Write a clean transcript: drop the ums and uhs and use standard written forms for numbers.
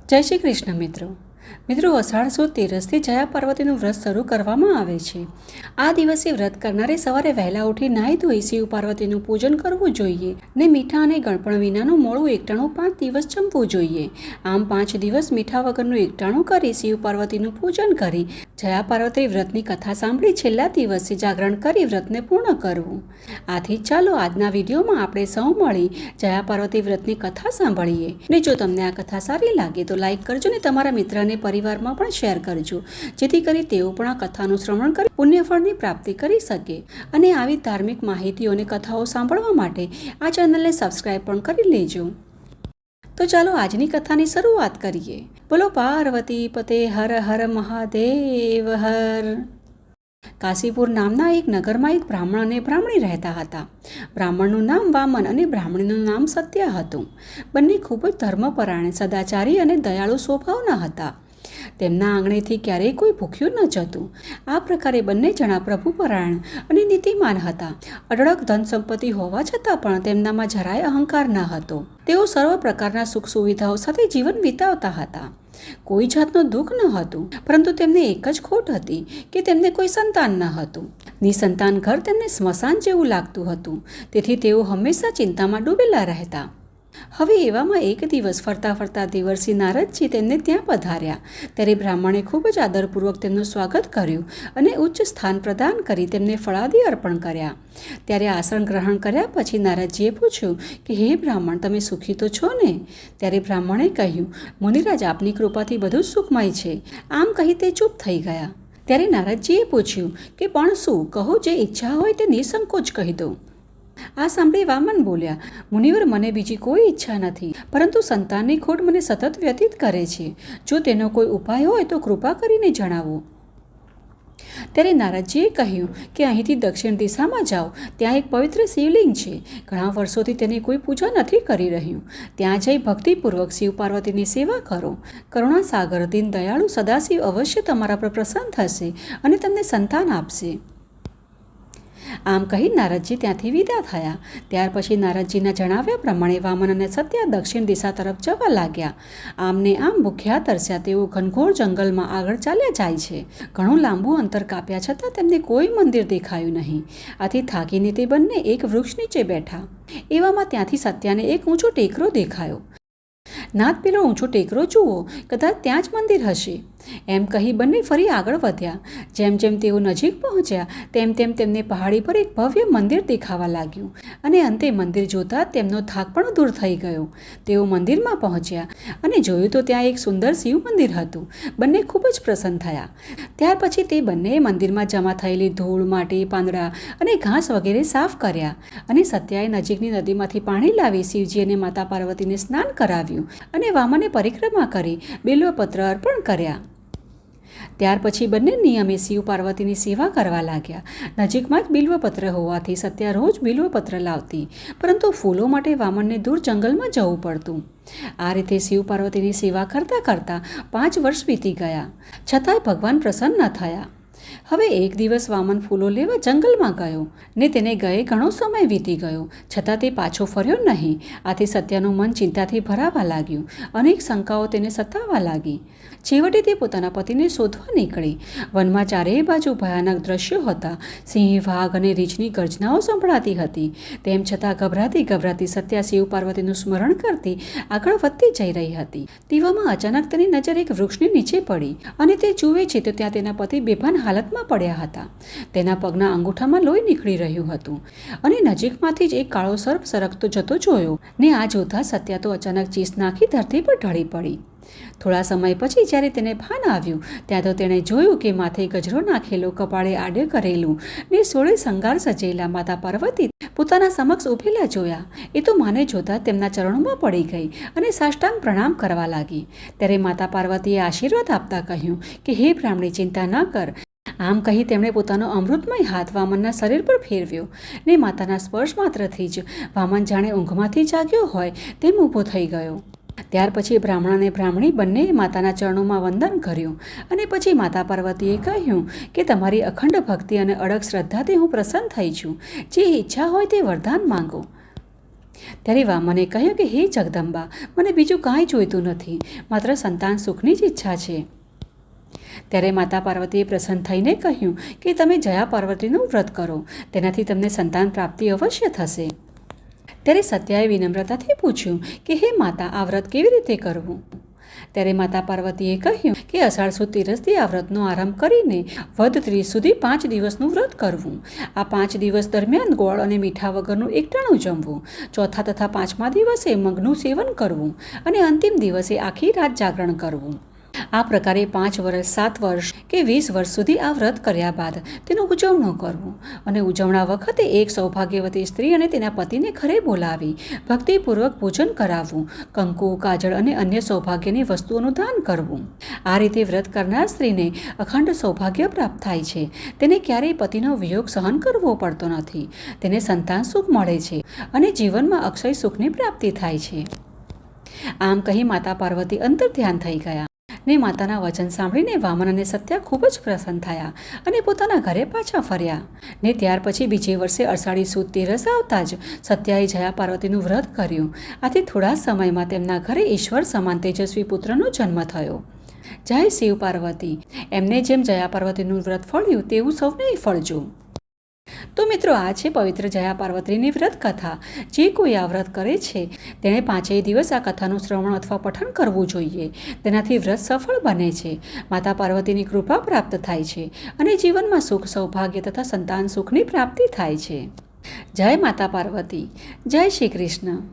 જય શ્રી કૃષ્ણ મિત્રો અષાઢ સુદ તેરસથી જયા પાર્વતીનું વ્રત શરૂ કરવામાં આવે છે। આ દિવસે વ્રત કરનારે સવારે વહેલા ઉઠી નાહી ધોઈ શિવ પાર્વતીનું પૂજન કરવું જોઈએ ને મીઠા અને ગળપણ વિનાનું મોળું એકટાણું 5 દિવસ જમવું જોઈએ। આમ 5 દિવસ મીઠા વગરનું એકટાણું કરી શિવ પાર્વતીનું પૂજન કરી જયા પાર્વતી વ્રતની કથા સાંભળી છેલ્લા દિવસે જાગરણ કરી વ્રતને પૂર્ણ કરવું। આથી ચાલો આજના વિડીયોમાં આપણે સૌ મળી જયા પાર્વતી વ્રતની કથા સાંભળીએ ને જો તમને આ કથા સારી લાગે તો લાઈક કરજો ને તમારા મિત્રને પરિવારમાં પણ શેર કરજો, જેથી કરી તેઓ પણ આ કથાનું શ્રવણ કરી પુણ્યફળની પ્રાપ્તિ કરી શકે। અને આવી ધાર્મિક માહિતીઓ અને કથાઓ સાંભળવા માટે આ ચેનલને સબસ્ક્રાઈબ પણ કરી લેજો। તો ચાલો આજની કથાની શરૂઆત કરીએ। બોલો પાર્વતી પતે હર હર મહાદેવ હર। કાશીપુર નામના એક નગરમાં એક બ્રાહ્મણ અને બ્રાહ્મણી રહેતા હતા। બ્રાહ્મણનું નામ વામન અને બ્રાહ્મણીનું નામ સત્યા હતું। બંને ખૂબ જ ધર્મપરાયણ, સદાચારી અને દયાળુ સ્વભાવના હતા। તેમના આંગણેથી ક્યારેય કોઈ ભૂખ્યું ન જતું। આ પ્રકારે બંને જણા પ્રભુપરાયણ અને નીતિમાન હતા। અઢળક ધન સંપત્તિ હોવા છતાં પણ તેમનામાં જરાય અહંકાર ન હતો। તેઓ સર્વ પ્રકારના સુખ સુવિધાઓ સાથે જીવન વિતાવતા હતા। કોઈ જાતનું દુઃખ ન હતું, પરંતુ તેમને એક જ ખોટ હતી કે તેમને કોઈ સંતાન ન હતું। નિસંતાન ઘર તેમને સ્મશાન જેવું લાગતું હતું, તેથી તેઓ હંમેશા ચિંતામાં ડૂબેલા રહેતા। હવે એવામાં એક દિવસ ફરતા ફરતા દેવર્ષિ નારદજી તેમને ત્યાં પધાર્યા। ત્યારે બ્રાહ્મણે ખૂબ જ આદરપૂર્વક તેમનું સ્વાગત કર્યું અને ઉચ્ચ સ્થાન પ્રદાન કરી તેમને ફળાદી અર્પણ કર્યા। ત્યારે આસન ગ્રહણ કર્યા પછી નારદજીએ પૂછ્યું કે હે બ્રાહ્મણ, તમે સુખી તો છો ને? ત્યારે બ્રાહ્મણે કહ્યું, મુનિરાજ, આપની કૃપાથી બધું સુખમય છે। આમ કહી તે ચૂપ થઈ ગયા। ત્યારે નારદજીએ પૂછ્યું કે પણ શું? કહો, જે ઈચ્છા હોય તે નિસંકોચ કહી દો। આ સાંભળી વામન બોલ્યા, મુનિવર, મને બીજી કોઈ ઈચ્છા નથી, પરંતુ સંતાનની ખોટ મને સતત વ્યતીત કરે છે। જો તેનો કોઈ ઉપાય હોય તો કૃપા કરીને જણાવો। ત્યારે નારદજીએ કહ્યું કે અહીંથી દક્ષિણ દિશામાં જાઓ, ત્યાં એક પવિત્ર શિવલિંગ છે। ઘણા વર્ષોથી તેની કોઈ પૂજા નથી કરી રહ્યું। ત્યાં જઈ ભક્તિપૂર્વક શિવ પાર્વતીની સેવા કરો। કરુણા સાગર દીન દયાળુ સદાશિવ અવશ્ય તમારા પર પ્રસન્ન થશે અને તમને સંતાન આપશે। આમ કહી નારદજી ત્યાંથી વિદા થયા। ત્યાર પછી નારદજીના જણાવ્યા પ્રમાણે વામન અને સત્યા દક્ષિણ દિશા તરફ જવા લાગ્યા। આમને આમ ભૂખ્યા તરસ્યા તેઓ ઘનઘોર જંગલમાં આગળ ચાલ્યા જાય છે। ઘણું લાંબુ અંતર કાપ્યા છતાં તેમને કોઈ મંદિર દેખાયું નહીં। આથી થાકીને તે બંને એક વૃક્ષ નીચે બેઠા। એવામાં ત્યાંથી સત્યાને એક ઊંચો ટેકરો દેખાયો। નાથ, પેલો ઊંચો ટેકરો જુઓ, કદાચ ત્યાં જ મંદિર હશે। એમ કહી બંને ફરી આગળ વધ્યા। જેમ જેમ તેઓ નજીક પહોંચ્યા તેમ તેમ તેમને પહાડી પર એક ભવ્ય મંદિર દેખાવા લાગ્યું અને અંતે મંદિર જોતા તેમનો થાક પણ દૂર થઈ ગયો। તેઓ મંદિરમાં પહોંચ્યા અને જોયું તો ત્યાં એક સુંદર શિવ મંદિર હતું। બંને ખૂબ જ પ્રસન્ન થયા। ત્યાર પછી તે બંનેએ મંદિરમાં જમા થયેલી ધૂળ, માટી, પાંદડા અને ઘાસ વગેરે સાફ કર્યા અને સત્યાએ નજીકની નદીમાંથી પાણી લાવી શિવજી અને માતા પાર્વતીને સ્નાન કરાવ્યું અને વામને પરિક્રમા કરી બિલ્વપત્ર અર્પણ કર્યા। ત્યાર પછી બંને નિયમે શિવ પાર્વતીની સેવા કરવા લાગ્યા। નજીકમાં જ બિલ્વપત્ર હોવાથી સત્યા રોજ બિલ્વપત્ર લાવતી, પરંતુ ફૂલો માટે વામનને દૂર જંગલમાં જવું પડતું। આ રીતે શિવ પાર્વતીની સેવા કરતાં કરતાં 5 વર્ષ વીતી ગયા, છતાંય ભગવાન પ્રસન્ન ન થયા। હવે એક દિવસ વામન ફૂલો લેવા જંગલમાં ગયો ને તેને ગયે ઘણો સમય વીતી ગયો, છતાં તે પાછો ફર્યો નહીં। આથી સત્યાનું મન ચિંતાથી ભરાવા લાગ્યું। અનેક શંકાઓ તેને સતાવવા લાગી। છેવટે તે પોતાના પતિને શોધવા નીકળી। વનમાં ચારેય બાજુ ભયાનક દ્રશ્યો હતા। સિંહ, વાઘ અને રીંછની ગર્જનાઓ સંભળાતી હતી। તેમ છતાં ગભરાતી ગભરાતી સત્યા શિવ પાર્વતીનું સ્મરણ કરતી આગળ વધતી જઈ રહી હતી। તેવામાં અચાનક તેની નજર એક વૃક્ષની નીચે પડી અને તે જુએ છે તો ત્યાં તેના પતિ બેભાન હાલતમાં પડ્યા હતા। તેના પગના અંગૂઠામાં લોહી નીકળી રહ્યું હતું અને નજીકમાંથી જ એક કાળો સર્પ સરકતો જતો જોયો ને આ જોતા સત્યા તો અચાનક ચીસ નાખી ધરતી પર ઢળી પડી। થોડા સમય પછી જ્યારે તેને ભાન આવ્યું ત્યાં તો તેણે જોયું કે માથે ગજરો નાખેલો, કપાળે આડે કરેલું ને સોળે શણગાર સજેલા માતા પાર્વતી પોતાના સમક્ષ ઊભેલા જોયા। એ તો માને જોતા તેમના ચરણોમાં પડી ગઈ અને સાષ્ટાંગ પ્રણામ કરવા લાગી। ત્યારે માતા પાર્વતીએ આશીર્વાદ આપતા કહ્યું કે હે બ્રાહ્મણી, ચિંતા ન કર। આમ કહી તેમણે પોતાનો અમૃતમય હાથ વામનના શરીર પર ફેરવ્યો ને માતાના સ્પર્શ માત્રથી જ વામન જાણે ઊંઘમાંથી જાગ્યો હોય તેમ ઊભો થઈ ગયો। ત્યાર પછી બ્રાહ્મણ અને બ્રાહ્મણી બંનેએ માતાના ચરણોમાં વંદન કર્યું અને પછી માતા પાર્વતીએ કહ્યું કે તમારી અખંડ ભક્તિ અને અડગ શ્રદ્ધાથી હું પ્રસન્ન થઈ છું। જે ઈચ્છા હોય તે વરદાન માંગો। ત્યારે વામને કહ્યું કે હે જગદંબા, મને બીજું કાંઈ જોઈતું નથી, માત્ર સંતાન સુખની જ ઈચ્છા છે. ત્યારે માતા પાર્વતીએ પ્રસન્ન થઈને કહ્યું કે તમે જયા પાર્વતીનું વ્રત કરો, તેનાથી તમને સંતાન પ્રાપ્તિ અવશ્ય થશે. ત્યારે સત્યાએ વિનમ્રતાથી પૂછ્યું કે હે માતા, આ વ્રત કેવી રીતે કરવું? ત્યારે માતા પાર્વતીએ કહ્યું કે અષાઢ સુદ તેરસથી આ વ્રતનો આરંભ કરીને વદ 30 સુધી 5 દિવસનું વ્રત કરવું. આ 5 દિવસ દરમિયાન ગોળ અને મીઠા વગરનું એકટાણું જમવું. ચોથા તથા 5મા દિવસે મગનું સેવન કરવું અને અંતિમ દિવસે આખી રાત જાગરણ કરવું. આ પ્રકારે 5 વર્ષ, 7 વર્ષ કે 20 વર્ષ સુધી આ વ્રત કર્યા બાદ તેનું ઉજવણું કરવું અને ઉજવણા વખતે એક સૌભાગ્યવતી સ્ત્રી અને તેના પતિને ઘરે બોલાવી ભક્તિપૂર્વક પૂજન કરાવવું, કંકુ, કાજળ અને અન્ય સૌભાગ્યની વસ્તુઓનું દાન કરવું. આ રીતે વ્રત કરનાર સ્ત્રીને અખંડ સૌભાગ્ય પ્રાપ્ત થાય છે. તેને ક્યારેય પતિનો વિયોગ સહન કરવો પડતો નથી. તેને સંતાન સુખ મળે છે અને જીવનમાં અક્ષય સુખની પ્રાપ્તિ થાય છે. આમ કહી માતા પાર્વતી અંતર ધ્યાન થઈ ગયા ને માતાના વચન સાંભળીને વામન અને સત્યા ખૂબ જ પ્રસન્ન થયા અને પોતાના ઘરે પાછા ફર્યા. ને ત્યાર પછી બીજે વર્ષે અષાઢી સુદ તેરસ આવતા જ સત્યાએ જયા પાર્વતીનું વ્રત કર્યું. આથી થોડા સમયમાં તેમના ઘરે ઈશ્વર સમાન તેજસ્વી પુત્રનો જન્મ થયો. જય શિવ પાર્વતી. એમને જેમ જયા પાર્વતીનું વ્રત ફળ્યું તેવું સૌને ફળજો. તો મિત્રો, આ છે પવિત્ર જયા પાર્વતીની વ્રત કથા. જે કોઈ આ વ્રત કરે છે તેણે 5 દિવસ આ કથાનું શ્રવણ અથવા પઠન કરવું જોઈએ. તેનાથી વ્રત સફળ બને છે, માતા પાર્વતીની કૃપા પ્રાપ્ત થાય છે અને જીવનમાં સુખ, સૌભાગ્ય તથા સંતાન સુખની પ્રાપ્તિ થાય છે. જય માતા પાર્વતી. જય શ્રી કૃષ્ણ.